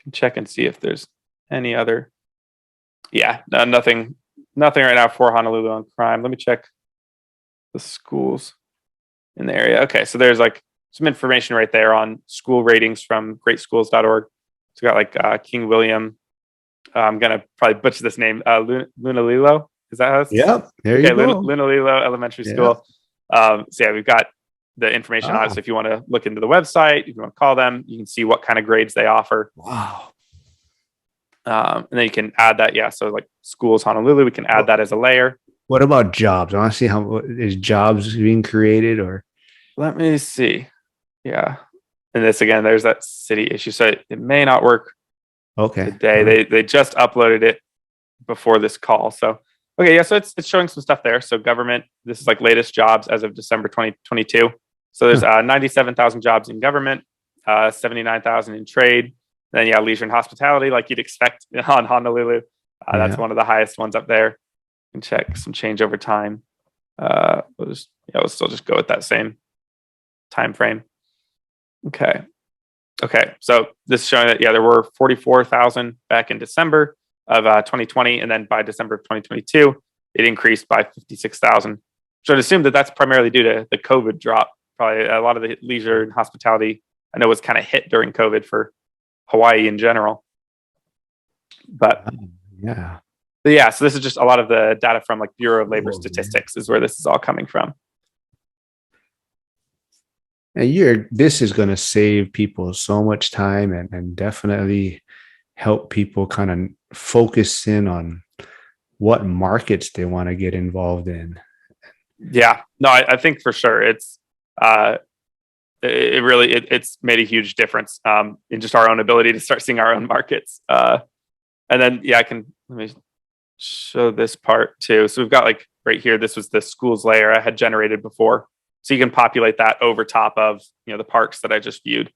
Can check and see if there's any other. Yeah, no, nothing right now for Honolulu on crime. Let me check the schools in the area. Okay, so there's like some information right there on school ratings from greatschools.org. It's got like King William. I'm gonna probably butcher this name. Lunalilo. Is that how it's? Yep. There you go. Lunalilo Elementary School. So yeah, we've got the information on it. So if you want to look into the website, if you want to call them, you can see what kind of grades they offer. Wow. And then you can add that. Yeah. So like schools Honolulu, we can add that as a layer. What about jobs? I want to see how is jobs being created or. Let me see. Yeah. And this again, there's that city issue. So it may not work. Okay. Today. They just uploaded it before this call. So okay, yeah. So it's showing some stuff there. So government, this is like latest jobs as of December 2022. So there's 97,000 jobs in government, 79,000 in trade. Then yeah, leisure and hospitality, like you'd expect on Honolulu. That's one of the highest ones up there. You can check some change over time. We'll still just go with that same time frame. Okay. So this is showing that there were 44,000 back in December of 2020, and then by December of 2022, it increased by 56,000. So I'd assume that that's primarily due to the COVID drop. Probably a lot of the leisure and hospitality I know was kind of hit during COVID for Hawaii in general. But so this is just a lot of the data from like Bureau of Labor Statistics is where this is all coming from. And this is going to save people so much time and definitely help people kind of focus in on what markets they want to get involved in. Yeah, no, I think for sure it's it's made a huge difference in just our own ability to start seeing our own markets. And then let me show this part too. So we've got like right here, this was the schools layer I had generated before. So you can populate that over top of the parks that I just viewed.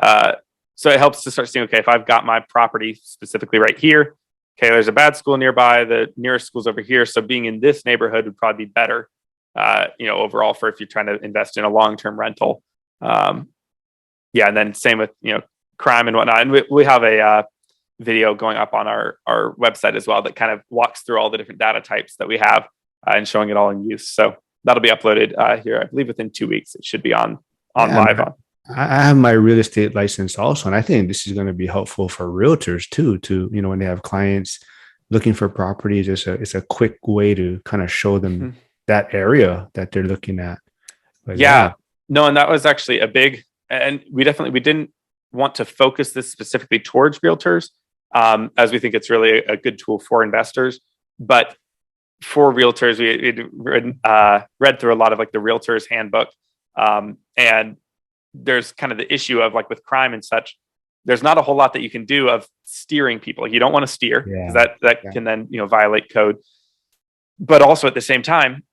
So it helps to start seeing, okay, if I've got my property specifically right here, okay, there's a bad school nearby, the nearest school's over here. So being in this neighborhood would probably be better, overall for if you're trying to invest in a long-term rental. And then same with, crime and whatnot. And we have a video going up on our website as well that kind of walks through all the different data types that we have and showing it all in use. So that'll be uploaded here, I believe within 2 weeks. It should be on live on. I have my real estate license also, and I think this is going to be helpful for realtors too. To when they have clients looking for properties, it's a quick way to kind of show them that area that they're looking at. But no, and that was actually a big, and we didn't want to focus this specifically towards realtors, as we think it's really a good tool for investors, but for realtors, we read through a lot of like the realtors handbook, and there's kind of the issue of like with crime and such, there's not a whole lot that you can do of steering people. You don't want to steer because that can then, violate code. But also at the same time,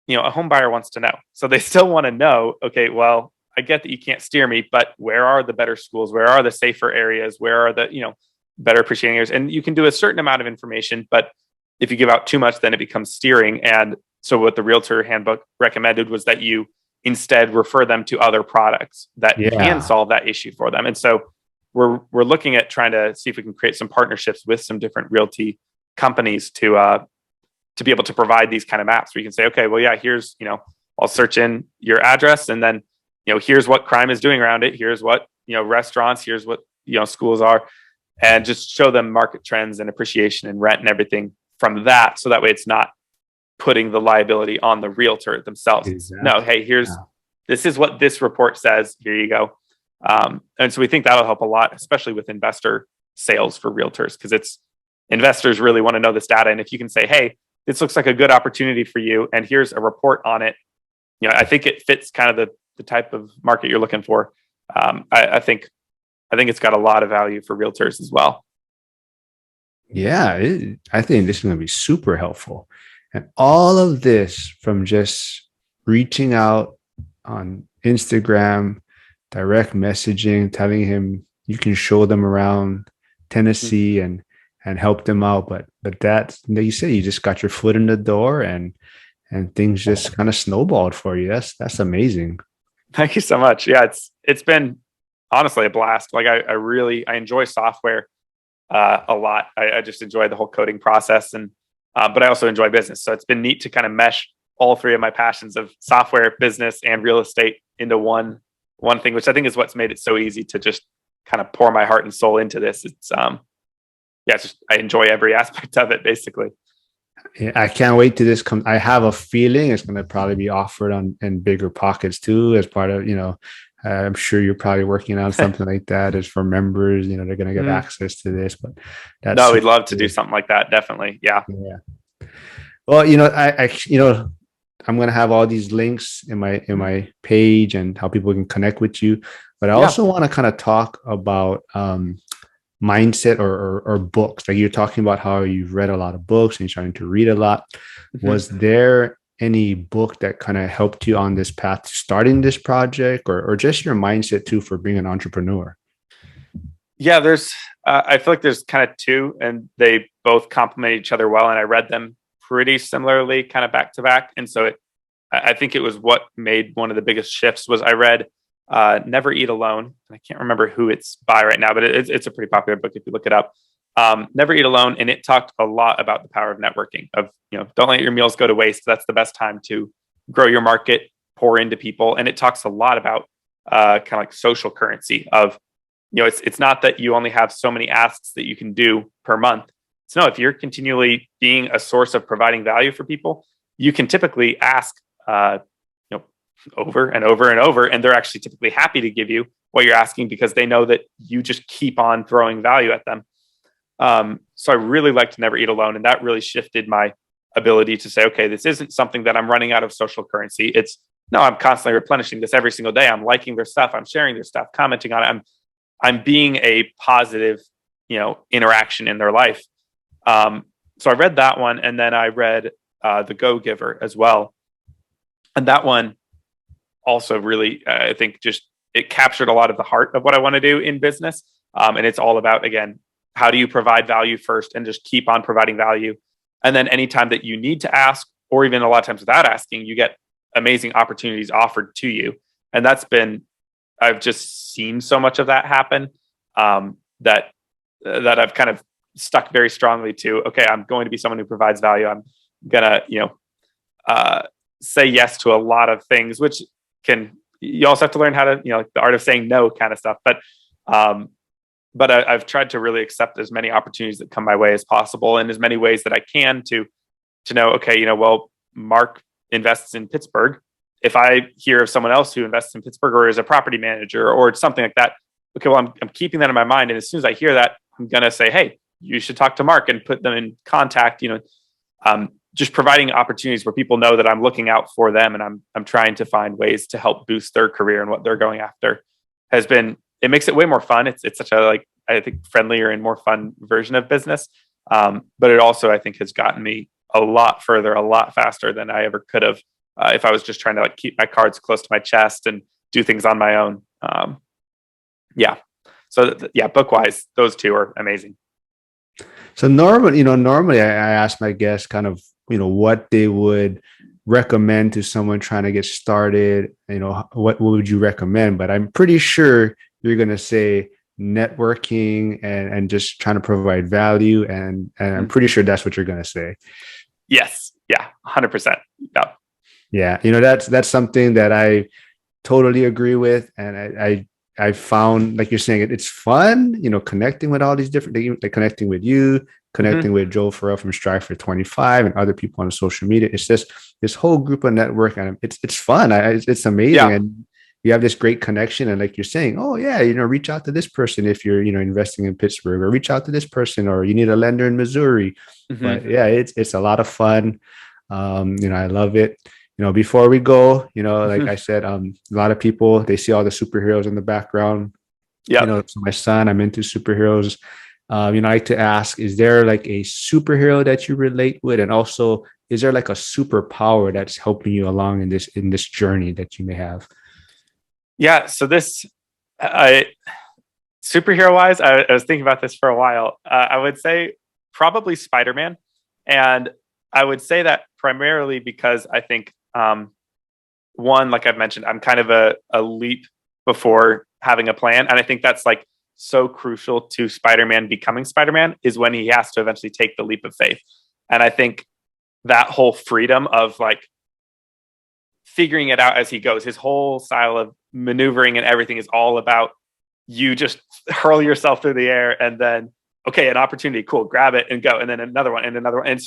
a home buyer wants to know. So they still want to know, okay, well, I get that you can't steer me, but where are the better schools? Where are the safer areas? Where are the, better appreciating areas? And you can do a certain amount of information, but if you give out too much, then it becomes steering. And so what the realtor handbook recommended was that you instead refer them to other products that can solve that issue for them. And so we're looking at trying to see if we can create some partnerships with some different realty companies to be able to provide these kind of maps where you can say, okay, well, yeah, here's, I'll search in your address, and then, here's what crime is doing around it. Here's what, restaurants, here's what, schools are, and just show them market trends and appreciation and rent and everything from that. So that way it's not putting the liability on the realtor themselves. Exactly. No, hey, this is what this report says. Here you go. And so we think that'll help a lot, especially with investor sales for realtors, because investors really want to know this data. And if you can say, hey, this looks like a good opportunity for you, and here's a report on it, I think it fits kind of the type of market you're looking for. I think it's got a lot of value for realtors as well. Yeah, I think this is going to be super helpful. And all of this from just reaching out on Instagram, direct messaging, telling him you can show them around Tennessee and help them out. But that, you said, you just got your foot in the door and things just kind of snowballed for you. That's amazing. Thank you so much. Yeah, it's been honestly a blast. Like I enjoy software a lot. I just enjoy the whole coding process, and but I also enjoy business. So it's been neat to kind of mesh all three of my passions of software, business, and real estate into one thing, which I think is what's made it so easy to just kind of pour my heart and soul into this. It's just I enjoy every aspect of it, basically. I can't wait till this comes. I have a feeling it's going to probably be offered in bigger pockets too, as part of, I'm sure you're probably working on something like that as for members, they're going to get access to this, but we'd love to do something like that. Definitely. Yeah. Well, I'm going to have all these links in my page and how people can connect with you, but I also want to kind of talk about, mindset or books. Like you're talking about how you've read a lot of books and you're trying to read a lot. Was there any book that kind of helped you on this path to starting this project, or just your mindset too for being an entrepreneur? Yeah, I feel like there's kind of two, and they both complement each other well. And I read them pretty similarly, kind of back to back. And so I think it was what made one of the biggest shifts was I read Never Eat Alone. I can't remember who it's by right now, but it's a pretty popular book if you look it up. Never Eat Alone, and it talked a lot about the power of networking. Of don't let your meals go to waste. That's the best time to grow your market, pour into people, and it talks a lot about kind of like social currency. Of it's not that you only have so many asks that you can do per month. So no, if you're continually being a source of providing value for people, you can typically ask over and over and over, and they're actually typically happy to give you what you're asking because they know that you just keep on throwing value at them. So I really liked Never Eat Alone, and that really shifted my ability to say, okay, this isn't something that I'm running out of social currency. I'm constantly replenishing this every single day. I'm liking their stuff. I'm sharing their stuff, commenting on it. I'm being a positive, interaction in their life. So I read that one, and then I read The Go-Giver as well. And that one also really, I think, it captured a lot of the heart of what I want to do in business. And it's all about, again, how do you provide value first and just keep on providing value? And then anytime that you need to ask, or even a lot of times without asking, you get amazing opportunities offered to you. And I've just seen so much of that happen that I've kind of stuck very strongly to, okay, I'm going to be someone who provides value. I'm going to, say yes to a lot of things, which you also have to learn how to, the art of saying no kind of stuff. But I've tried to really accept as many opportunities that come my way as possible, in as many ways that I can to know, okay, well, Mark invests in Pittsburgh. If I hear of someone else who invests in Pittsburgh or is a property manager or something like that, okay, well, I'm keeping that in my mind. And as soon as I hear that, I'm going to say, hey, you should talk to Mark, and put them in contact, just providing opportunities where people know that I'm looking out for them, and I'm trying to find ways to help boost their career and what they're going after. It makes it way more fun. It's such a, I think, friendlier and more fun version of business. But it also, I think, has gotten me a lot further, a lot faster than I ever could have if I was just trying to keep my cards close to my chest and do things on my own. So book wise, those two are amazing. So normally I ask my guests kind of, what they would recommend to someone trying to get started. What would you recommend? But I'm pretty sure you're going to say networking and just trying to provide value. And I'm pretty sure that's what you're going to say. Yes. Yeah. 100%. Yeah. Yeah. That's something that I totally agree with. And I found, like you're saying, it's fun, connecting with all these different, like connecting with you, connecting with Joe Farrell from Strive for 25 and other people on social media. It's just this whole group of network, and it's fun. It's amazing. Yeah. And you have this great connection. And like you're saying, oh yeah, reach out to this person if you're, investing in Pittsburgh, or reach out to this person, or you need a lender in Missouri. But yeah, it's a lot of fun. I love it. Before we go, like I said, a lot of people, they see all the superheroes in the background. Yeah. So my son, I'm into superheroes. I like to ask, is there like a superhero that you relate with? And also, is there like a superpower that's helping you along in this journey that you may have? Yeah. So this, superhero wise, I was thinking about this for a while. I would say probably Spider-Man. And I would say that primarily because I think, one, like I've mentioned, I'm kind of a leap before having a plan. And I think that's like so crucial to Spider-Man becoming Spider-Man, is when he has to eventually take the leap of faith. And I think that whole freedom of like figuring it out as he goes, his whole style of maneuvering and everything is all about you just hurl yourself through the air and then, okay, an opportunity, cool, grab it and go. And then another one and another one. And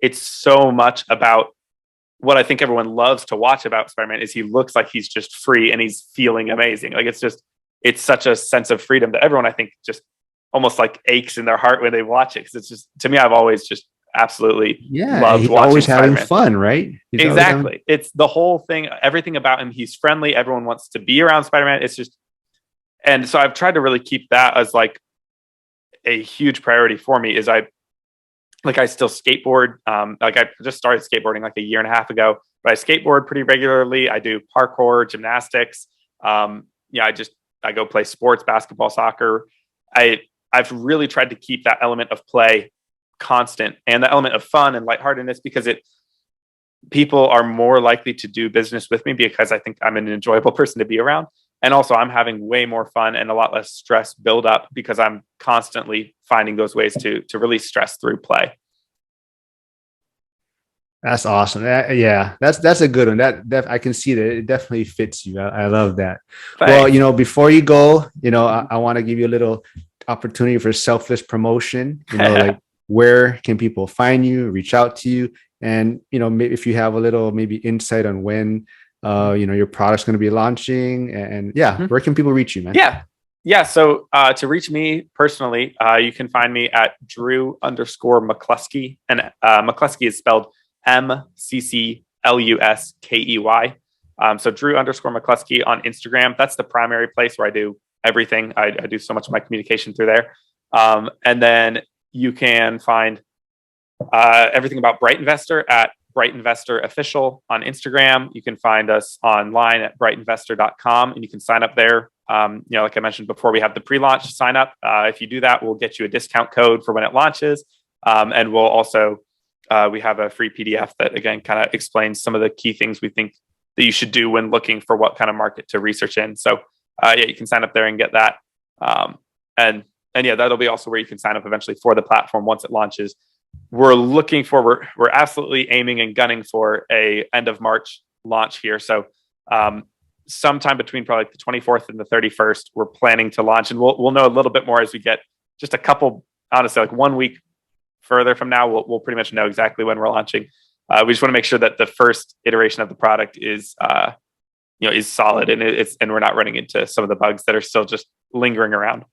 it's so much about what I think everyone loves to watch about Spider-Man is he looks like he's just free and he's feeling amazing. Like it's such a sense of freedom that everyone, I think, just almost like aches in their heart when they watch it. Cause it's just, to me, I've always just absolutely loved He's watching always having Spider-Man. fun, right? Exactly. It's the whole thing, everything about him. He's friendly. Everyone wants to be around Spider-Man. It's just, and so I've tried to really keep that as like a huge priority for me. I still skateboard. Like I just started skateboarding like a year and a half ago, but I skateboard pretty regularly. I do parkour, gymnastics. I go play sports, basketball, soccer. I've really tried to keep that element of play constant and the element of fun and lightheartedness, because people are more likely to do business with me because I think I'm an enjoyable person to be around. And also I'm having way more fun and a lot less stress build up because I'm constantly finding those ways to release stress through play. That's awesome. Yeah, that's a good one. That I can see that it definitely fits you. I love that. Thanks. Well, before you go, I want to give you a little opportunity for selfless promotion. Like where can people find you, reach out to you, and maybe if you have a little maybe insight on when your product's going to be launching, and yeah, where can people reach you, man? Yeah. So to reach me personally, you can find me at Drew_McCluskey, and McCluskey is spelled MCCLUSKEY. So Drew_McCluskey on Instagram. That's the primary place where I do everything. I do so much of my communication through there. And then you can find everything about BrightInvestor at BrightInvestor Official on Instagram. You can find us online at BrightInvestor.com, and you can sign up there. Like I mentioned before, we have the pre-launch sign up. If you do that, we'll get you a discount code for when it launches. And we'll also, we have a free PDF that again, kind of explains some of the key things we think that you should do when looking for what kind of market to research in. So you can sign up there and get that. And yeah, that'll be also where you can sign up eventually for the platform once it launches. We're absolutely aiming and gunning for a end of March launch here. So sometime between probably the 24th and the 31st, we're planning to launch, and we'll know a little bit more as we get just a couple, honestly, like 1 week further from now, we'll pretty much know exactly when we're launching. We just want to make sure that the first iteration of the product is solid, and we're not running into some of the bugs that are still just lingering around.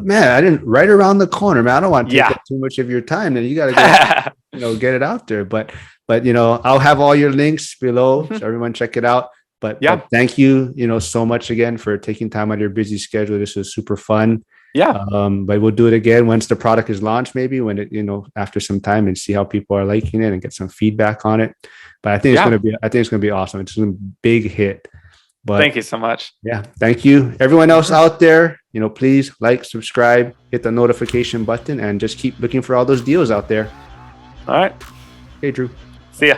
Man, I didn't right around the corner, man. I don't want to take up too much of your time. Then you got to get it out there. But I'll have all your links below, so everyone check it out. But thank you, so much again for taking time out of your busy schedule. This was super fun. Yeah. But we'll do it again once the product is launched, maybe when it, after some time, and see how people are liking it and get some feedback on it. But I think it's gonna be awesome. It's a big hit. But thank you so much. Yeah. Thank you. Everyone else out there, please like, subscribe, hit the notification button, and just keep looking for all those deals out there. All right. Hey, Drew. See ya.